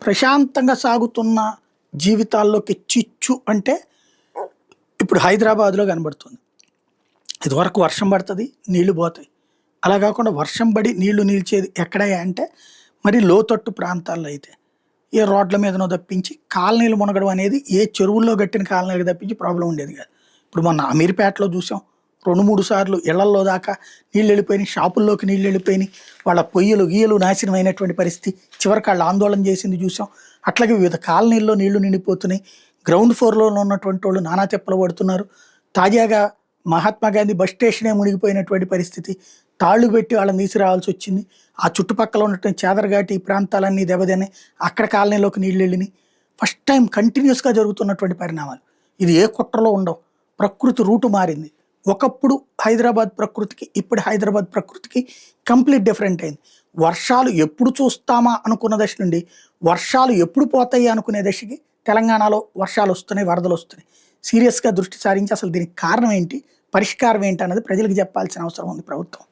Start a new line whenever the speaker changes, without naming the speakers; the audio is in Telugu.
ప్రశాంతంగా సాగుతున్న జీవితాల్లోకి చిచ్చు అంటే ఇప్పుడు హైదరాబాద్లో కనబడుతుంది. ఇదివరకు వర్షం పడుతుంది, నీళ్లు పోతాయి. అలా కాకుండా వర్షం పడి నీళ్లు నిలిచేది ఎక్కడయ్యా అంటే మరి లోతట్టు ప్రాంతాల్లో అయితే ఏ రోడ్ల మీదనో తప్పించి కాలనీలు మునగడం అనేది ఏ చెరువుల్లో కట్టిన కాలనీలకు తప్పించి ప్రాబ్లం ఉండేది కాదు. ఇప్పుడు మొన్న అమీర్పేటలో చూసాం, 2-3 సార్లు ఇళ్లల్లో దాకా నీళ్ళు వెళ్ళిపోయినాయి, షాపుల్లోకి నీళ్ళు వెళ్ళిపోయినాయి, వాళ్ళ పొయ్యిలు గీయలు నాశనం అయినటువంటి పరిస్థితి, చివరికి వాళ్ళు ఆందోళన చేసింది చూసాం. అట్లాగే వివిధ కాలనీల్లో నీళ్లు నిండిపోతున్నాయి. గ్రౌండ్ ఫ్లోర్లో ఉన్నటువంటి వాళ్ళు నానా తెప్పలు పడుతున్నారు. తాజాగా మహాత్మా గాంధీ బస్ స్టేషనే మునిగిపోయినటువంటి పరిస్థితి, తాళ్లు పెట్టి వాళ్ళని తీసుకురావాల్సి వచ్చింది. ఆ చుట్టుపక్కల ఉన్నటువంటి చేదరఘాటి ప్రాంతాలన్నీ దెబ్బతిన్నాయి, అక్కడ కాలనీలోకి నీళ్ళు వెళ్ళినాయి. ఫస్ట్ టైం కంటిన్యూస్గా జరుగుతున్నటువంటి పరిణామాలు. ఇది ఏ కుట్రలో ఉండవు. ప్రకృతి రూటు మారింది. ఒకప్పుడు హైదరాబాద్ ప్రకృతికి ఇప్పుడు హైదరాబాద్ ప్రకృతికి కంప్లీట్ డిఫరెంట్ అయింది. వర్షాలు ఎప్పుడు చూస్తామా అనుకున్న దశ నుండి వర్షాలు ఎప్పుడు పోతాయి అనుకునే దశకి తెలంగాణలో వర్షాలు వస్తున్నాయి, వరదలు వస్తున్నాయి. సీరియస్గా దృష్టి సారించి అసలు దీనికి కారణం ఏంటి, పరిష్కారం ఏంటి అన్నది ప్రజలకు చెప్పాల్సిన అవసరం ఉంది ప్రభుత్వం.